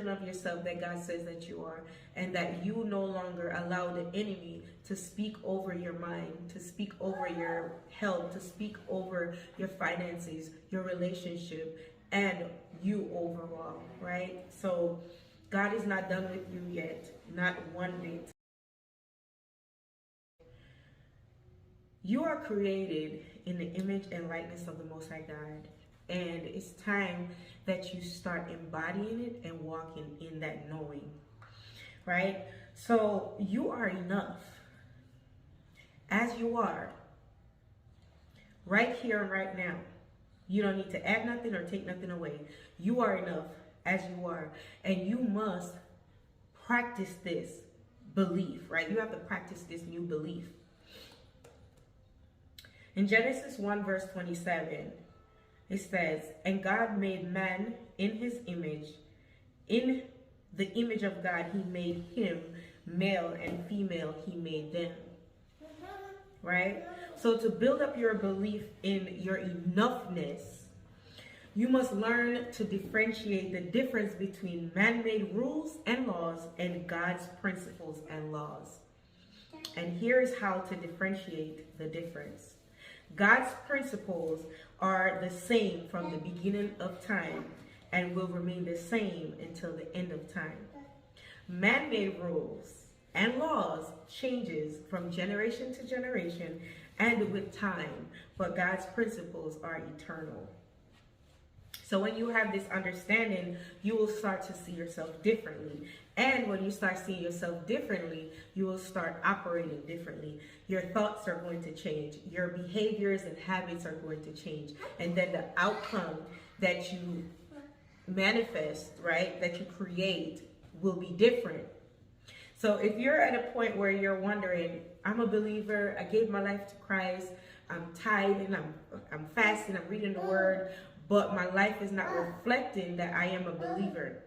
of yourself that God says that you are, and that you no longer allow the enemy to speak over your mind, to speak over your health, to speak over your finances, your relationship, and you overall, right? So God is not done with you yet, not one bit. You are created in the image and likeness of the Most High God. And it's time that you start embodying it and walking in that knowing, right? So you are enough as you are, right here and right now. You don't need to add nothing or take nothing away. You are enough as you are. And you must practice this belief, right? You have to practice this new belief. In Genesis 1 verse 27, it says, and God made man in his image. In the image of God, he made him, male and female, he made them. Right? So to build up your belief in your enoughness, you must learn to differentiate the difference between man-made rules and laws and God's principles and laws. And here is how to differentiate the difference. God's principles are the same from the beginning of time and will remain the same until the end of time. Man-made rules and laws changes from generation to generation and with time, but God's principles are eternal. So when you have this understanding, you will start to see yourself differently. And when you start seeing yourself differently, you will start operating differently. Your thoughts are going to change. Your behaviors and habits are going to change. And then the outcome that you manifest, right, that you create will be different. So if you're at a point where you're wondering, I'm a believer, I gave my life to Christ, I'm tithing, I'm fasting, I'm reading the word, but my life is not reflecting that I am a believer.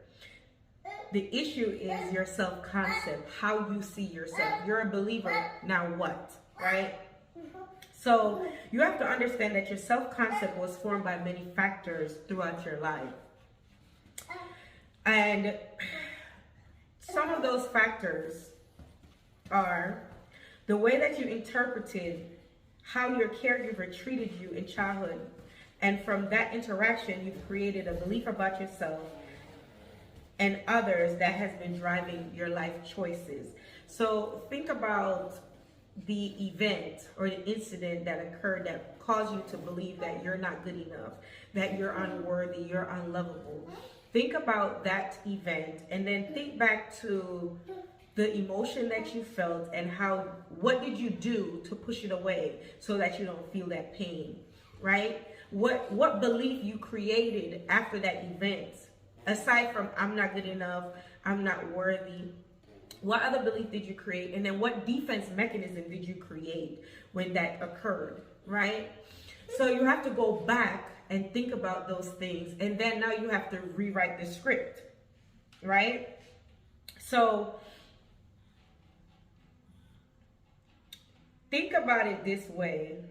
The issue is your self-concept, how you see yourself. You're a believer, now what, right? So you have to understand that your self-concept was formed by many factors throughout your life. And some of those factors are the way that you interpreted how your caregiver treated you in childhood. And from that interaction, you've created a belief about yourself and others that has been driving your life choices. So think about the event or the incident that occurred that caused you to believe that you're not good enough, that you're unworthy, you're unlovable. Think about that event and then think back to the emotion that you felt and what did you do to push it away so that you don't feel that pain, right? What belief you created after that event, aside from I'm not good enough, I'm not worthy, what other belief did you create? And then what defense mechanism did you create when that occurred, right? So you have to go back and think about those things. And then now you have to rewrite the script, right? So think about it this way.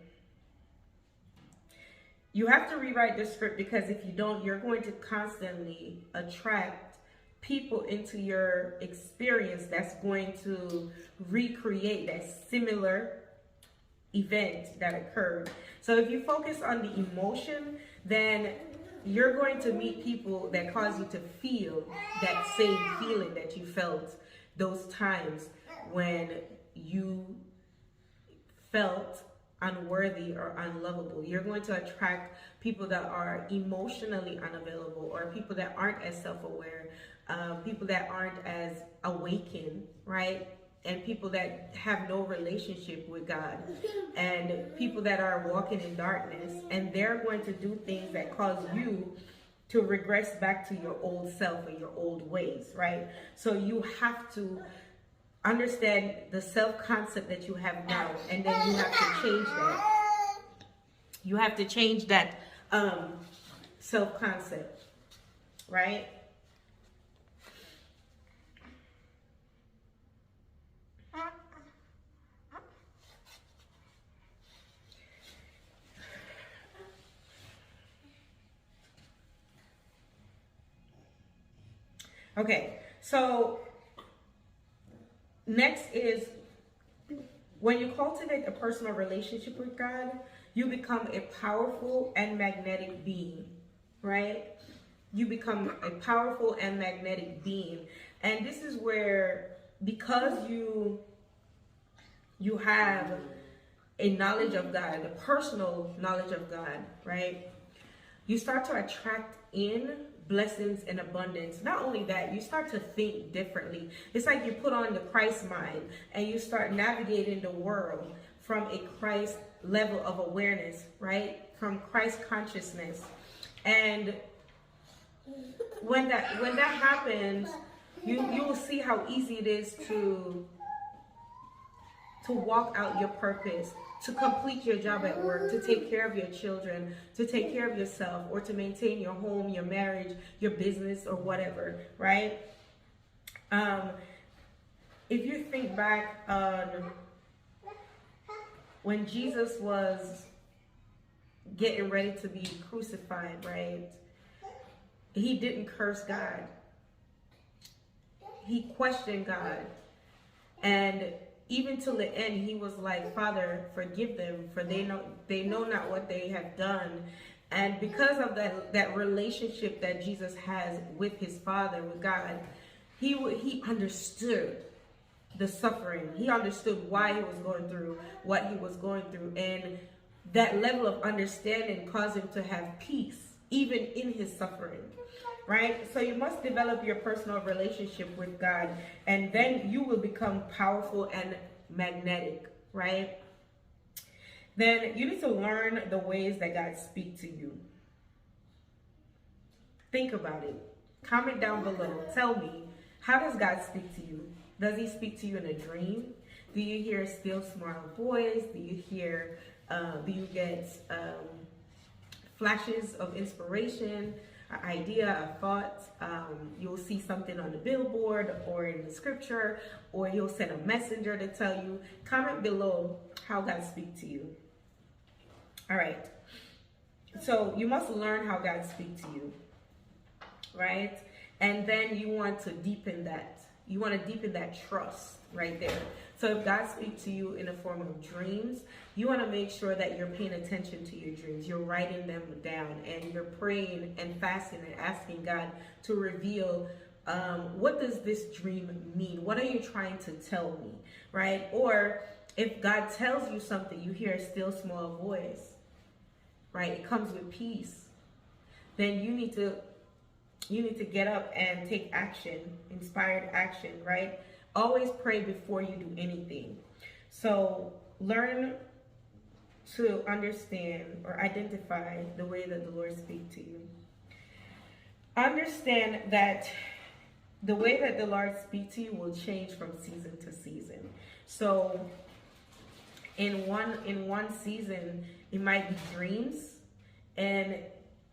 You have to rewrite the script because if you don't, you're going to constantly attract people into your experience that's going to recreate that similar event that occurred. So if you focus on the emotion, then you're going to meet people that cause you to feel that same feeling that you felt those times when you felt unworthy or unlovable. You're going to attract people that are emotionally unavailable or people that aren't as self-aware, people that aren't as awakened, right? And people that have no relationship with God, and people that are walking in darkness, and they're going to do things that cause you to regress back to your old self and your old ways, right? So you have to understand the self-concept that you have now, and then you have to change that. You have to change that self-concept, right? Okay, so next is when you cultivate a personal relationship with God, you become a powerful and magnetic being, right? You become a powerful and magnetic being. And this is where, because you have a knowledge of God, a personal knowledge of God, right? You start to attract in blessings and abundance. Not only that, you start to think differently. It's like you put on the Christ mind and you start navigating the world from a Christ level of awareness, right? From Christ consciousness. And when that happens, you will see how easy it is to walk out your purpose, to complete your job at work, to take care of your children, to take care of yourself, or to maintain your home, your marriage, your business, or whatever, right? If you think back on when Jesus was getting ready to be crucified, right? He didn't curse God. He questioned God. And even till the end, he was like, Father, forgive them, for they know not what they have done. And because of that relationship that Jesus has with his Father, with God, he understood the suffering. He understood why he was going through what he was going through. And that level of understanding caused him to have peace, even in his suffering. Right? So you must develop your personal relationship with God, and then you will become powerful and magnetic, right? Then you need to learn the ways that God speaks to you. Think about it. Comment down below. Tell me, how does God speak to you? Does he speak to you in a dream? Do you hear a still small voice? Do you get flashes of inspiration? An idea, a thought, you'll see something on the billboard or in the scripture, or he'll send a messenger to tell you. Comment below how God speaks to you. All right. So you must learn how God speaks to you, right? And then you want to deepen that. You want to deepen that trust right there. So if God speaks to you in the form of dreams, you want to make sure that you're paying attention to your dreams. You're writing them down, and you're praying and fasting and asking God to reveal, what does this dream mean? What are you trying to tell me, right? Or if God tells you something, you hear a still small voice, right? It comes with peace. Then you need to get up and take action, inspired action, right? Always pray before you do anything. So learn to understand or identify the way that the Lord speaks to you. Understand that the way that the Lord speaks to you will change from season to season. So in one season, it might be dreams, and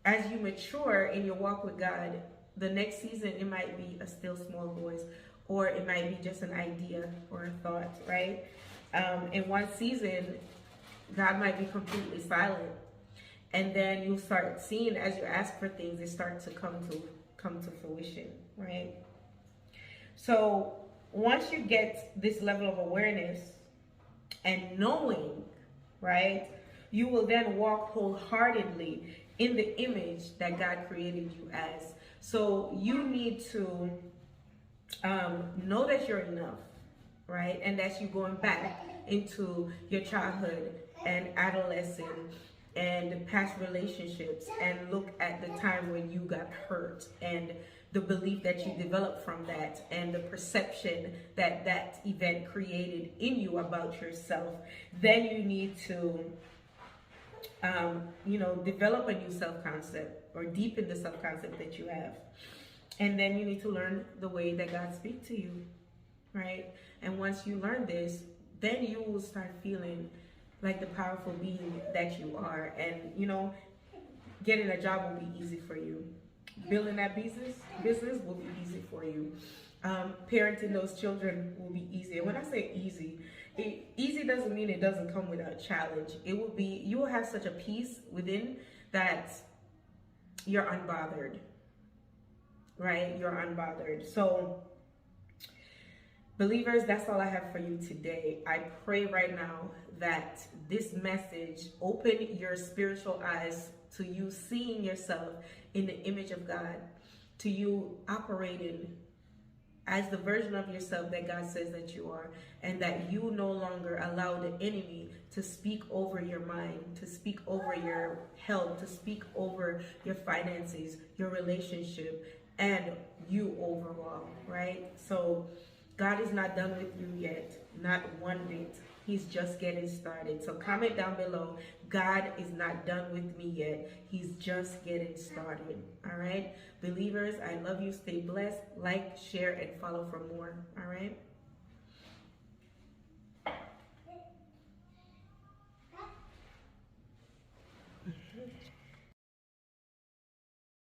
as you mature in your walk with God, the next season it might be a still small voice, or it might be just an idea or a thought, right? In one season, God might be completely silent, and then you'll start seeing, as you ask for things, it starts to come to fruition, right? So once you get this level of awareness and knowing, right, you will then walk wholeheartedly in the image that God created you as. So you need to know that you're enough, right? And that you're going back into your childhood and adolescence and past relationships, and look at the time when you got hurt and the belief that you developed from that, and the perception that that event created in you about yourself. Then you need to develop a new self-concept, or deepen the self-concept that you have. And then you need to learn the way that God speaks to you, right? And once you learn this, then you will start feeling like the powerful being that you are. And, getting a job will be easy for you. Building that business will be easy for you. Parenting those children will be easy. And when I say easy, easy doesn't mean it doesn't come without challenge. You will have such a peace within that you're unbothered. right? You're unbothered. So, believers, that's all I have for you today. I pray right now that this message open your spiritual eyes to you seeing yourself in the image of God, to you operating as the version of yourself that God says that you are, and that you no longer allow the enemy to speak over your mind, to speak over your health, to speak over your finances, your relationship, and you overall, right? So God is not done with you yet, not one bit. He's just getting started. So comment down below, God is not done with me yet. He's just getting started. All right? Believers, I love you. Stay blessed. Like, share, and follow for more. All right?